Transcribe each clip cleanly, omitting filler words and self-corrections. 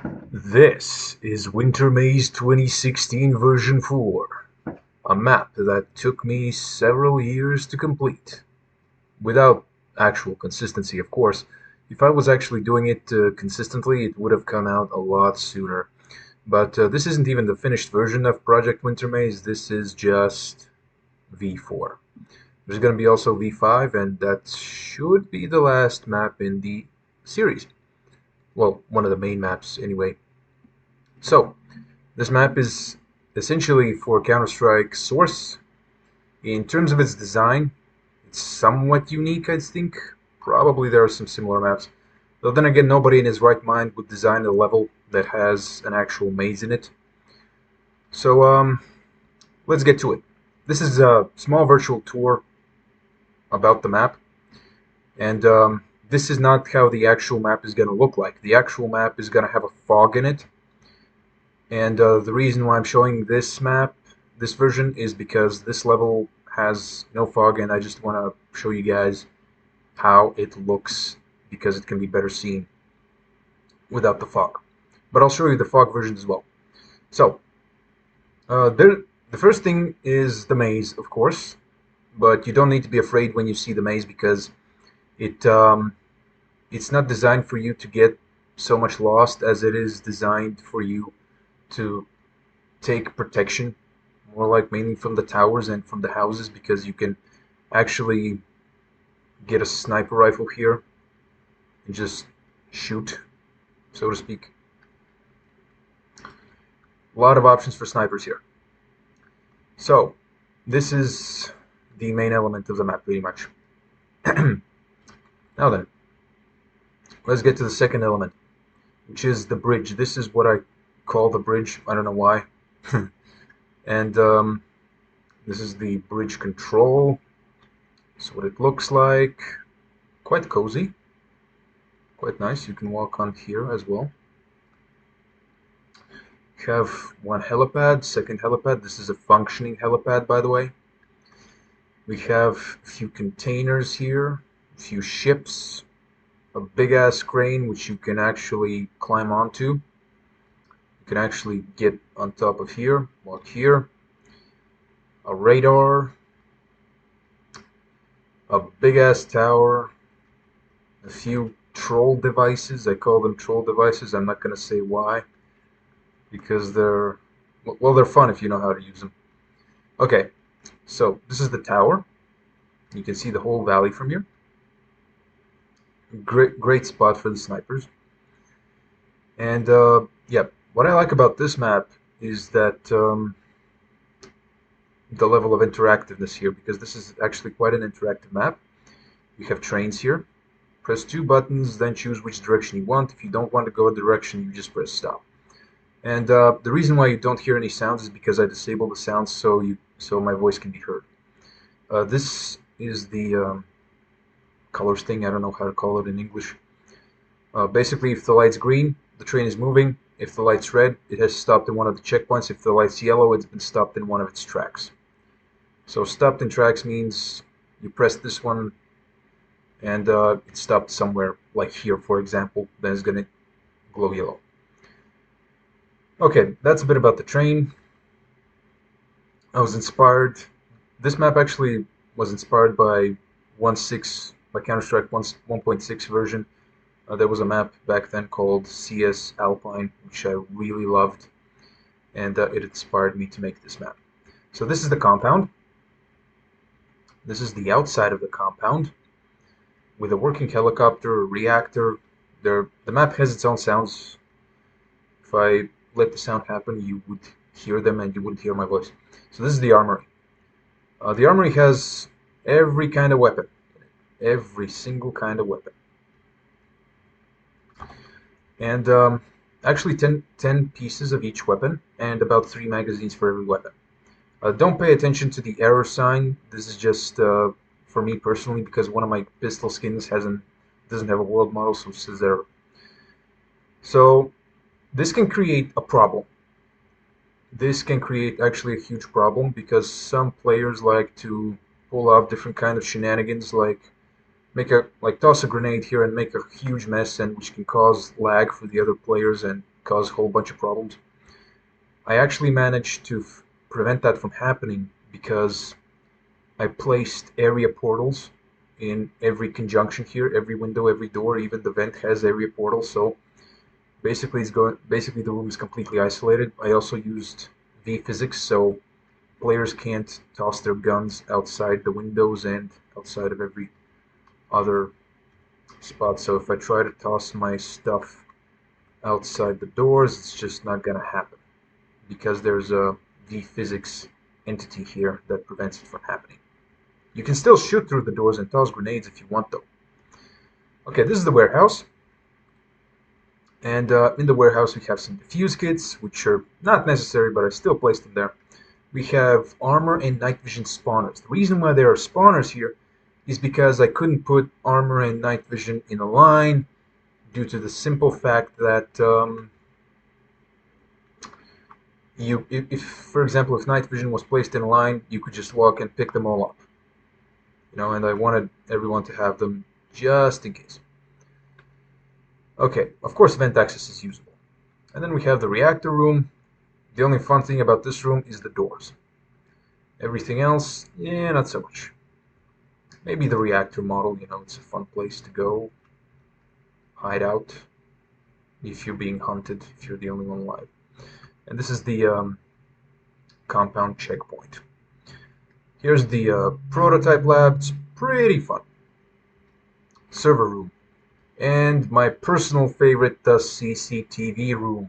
This is Wintermaze 2016 version 4, a map that took me several years to complete. Without actual consistency, of course. If I was actually doing it consistently, it would have come out a lot sooner. But this isn't even the finished version of Project Wintermaze, this is just V4. There's going to be also V5, and that should be the last map in the series. Well, one of the main maps, anyway. So, this map is essentially for Counter-Strike Source. In terms of its design, it's somewhat unique, I think. Probably there are some similar maps. Though then again, nobody in his right mind would design a level that has an actual maze in it. So, let's get to it. This is a small virtual tour about the map, and this is not how the actual map is going to look like. The actual map is going to have a fog in it, and the reason why I'm showing this map, this version, is because this level has no fog, and I just want to show you guys how it looks because it can be better seen without the fog. But I'll show you the fog version as well. So, the first thing is the maze, of course, but you don't need to be afraid when you see the maze because it it's not designed for you to get so much lost as it is designed for you to take protection, more like mainly from the towers and from the houses, because you can actually get a sniper rifle here and just shoot, so to speak. A lot of options for snipers here. So, this is the main element of the map, pretty much. Now then, let's get to the second element, which is the bridge. This is what I call the bridge. I don't know why. And this is the bridge control. This is what it looks like. Quite cozy. Quite nice. You can walk on here as well. We have one helipad, second helipad. This is a functioning helipad, by the way. We have a few containers here, a few ships, a big-ass crane which you can actually climb onto. You can actually get on top of here, walk here. A radar, a big-ass tower, a few troll devices. I call them troll devices. I'm not going to say why, because they're, well, they're fun if you know how to use them. Okay, so this is the tower. You can see the whole valley from here. Great spot for the snipers. And yeah, what I like about this map is that the level of interactiveness here, because this is actually quite an interactive map. We have trains here. Press two buttons, then choose which direction you want. If you don't want to go a direction, you just press stop. And the reason why you don't hear any sounds is because I disable the sounds so my voice can be heard. This is the colors thing. I don't know how to call it in English. Basically, if the light's green, the train is moving. If the light's red, it has stopped in one of the checkpoints. If the light's yellow, it's been stopped in one of its tracks. So stopped in tracks means you press this one and it stopped somewhere, like here, for example. Then it's going to glow yellow. Okay, that's a bit about the train. I was inspired. This map actually was inspired by Counter-Strike 1.6 version. There was a map back then called CS Alpine, which I really loved, and it inspired me to make this map. So this is the compound. This is the outside of the compound, with a working helicopter, a reactor. The map has its own sounds. If I let the sound happen, you would hear them and you wouldn't hear my voice. So this is the armory. The armory has every kind of weapon. Every single kind of weapon. And actually 10 pieces of each weapon, and about 3 magazines for every weapon. Don't pay attention to the error sign. This is just for me personally, because one of my pistol skins doesn't have a world model, so it says error. So this can create a problem. This can create actually a huge problem because some players like to pull off different kind of shenanigans, like toss a grenade here and make a huge mess, and which can cause lag for the other players, and cause a whole bunch of problems. I actually managed to prevent that from happening because I placed area portals in every conjunction here, every window, every door, even the vent has area portals. So basically the room is completely isolated. I also used V physics, so players can't toss their guns outside the windows and outside of every other spot. So if I try to toss my stuff outside the doors, it's just not gonna happen because there's a V physics entity here that prevents it from happening. You can still shoot through the doors and toss grenades if you want, though. Okay, this is the warehouse. And in the warehouse we have some defuse kits, which are not necessary, but I still placed them there. We have armor and night vision spawners. The reason why there are spawners here is because I couldn't put armor and night vision in a line due to the simple fact that if, for example, if night vision was placed in a line, you could just walk and pick them all up. You know, and I wanted everyone to have them just in case. Okay, of course vent access is usable. And then we have the reactor room. The only fun thing about this room is the doors. Everything else, yeah, not so much. Maybe the reactor model, you know, it's a fun place to go. Hide out if you're being hunted, if you're the only one alive. And this is the compound checkpoint. Here's the prototype lab. It's pretty fun. Server room. And my personal favorite, the CCTV room.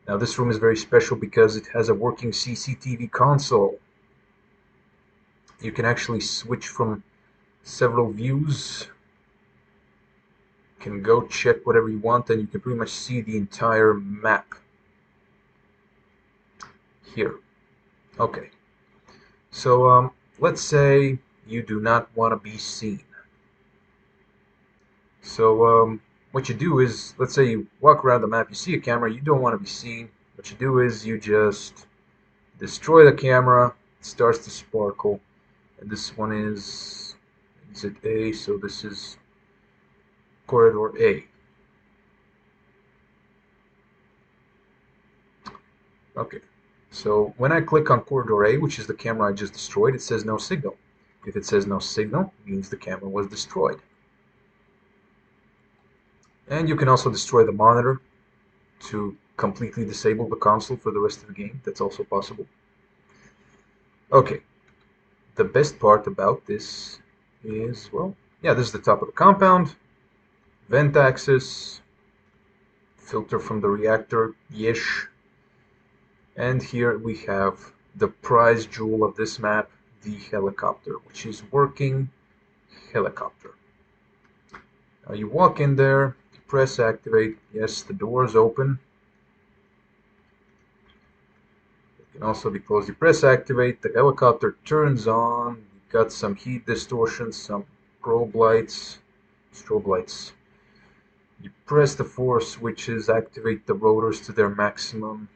Now this room is very special because it has a working CCTV console. You can actually switch from several views. You can go check whatever you want, and you can pretty much see the entire map here. Okay, so let's say you do not want to be seen. So what you do is, let's say you walk around the map, you see a camera, you don't want to be seen. What you do is you just destroy the camera, it starts to sparkle, and this one is exit A, so this is corridor A. Okay, so when I click on corridor A, which is the camera I just destroyed, it says no signal. If it says no signal, it means the camera was destroyed. And you can also destroy the monitor to completely disable the console for the rest of the game. That's also possible. Okay, the best part about this is, well, yeah, this is the top of the compound. Vent access, filter from the reactor, yish. And here we have the prize jewel of this map, the helicopter, which is working helicopter. Now you walk in there, you press activate, yes, the door is open. It can also be closed. You press activate, the helicopter turns on, you've got some heat distortion, some strobe lights. You press the 4 switches, activate the rotors to their maximum.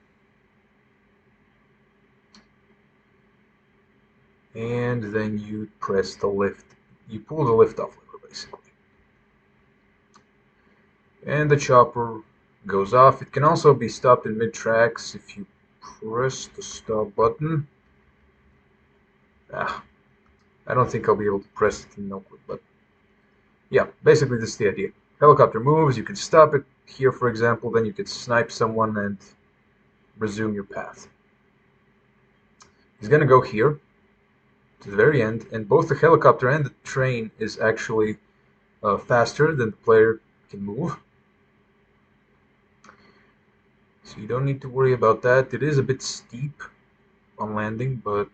And then you press the lift. You pull the lift off lever, basically. And the chopper goes off. It can also be stopped in mid-tracks if you press the stop button. I don't think I'll be able to press it in no clip, but yeah, basically this is the idea. Helicopter moves, you can stop it here, for example, then you could snipe someone and resume your path. He's gonna go here to the very end, and both the helicopter and the train is actually faster than the player can move. So you don't need to worry about that. It is a bit steep on landing, but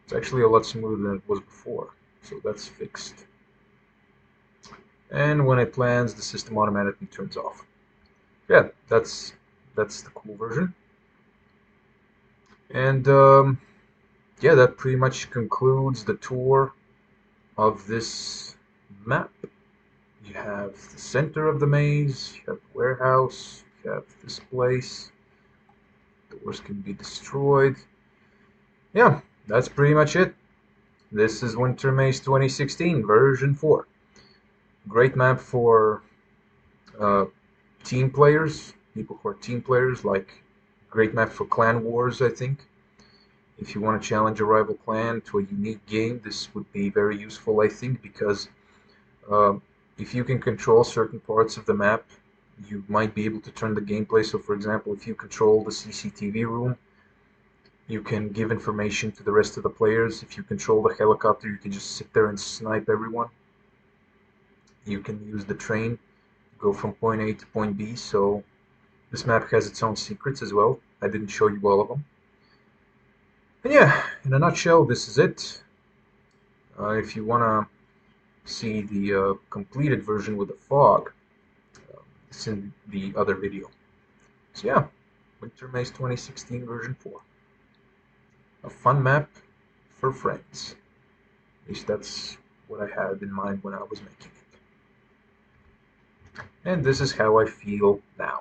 it's actually a lot smoother than it was before. So that's fixed. And when it lands, the system automatically turns off. Yeah, that's the cool version. And yeah, that pretty much concludes the tour of this map. You have the center of the maze, you have the warehouse, you have this place. Doors can be destroyed. Yeah, that's pretty much it. This is Wintermaze 2016 version 4. Great map for team players, people who are team players, like great map for clan wars, I think. If you want to challenge a rival clan to a unique game, this would be very useful, I think, because um, if you can control certain parts of the map, you might be able to turn the gameplay. So, for example, if you control the CCTV room, you can give information to the rest of the players. If you control the helicopter, you can just sit there and snipe everyone. You can use the train, go from point A to point B. So this map has its own secrets as well. I didn't show you all of them. And yeah, in a nutshell, this is it. If you want to see the completed version with the fog, it's in the other video. So yeah, Wintermaze 2016 version 4. A fun map for friends. At least that's what I had in mind when I was making it. And this is how I feel now.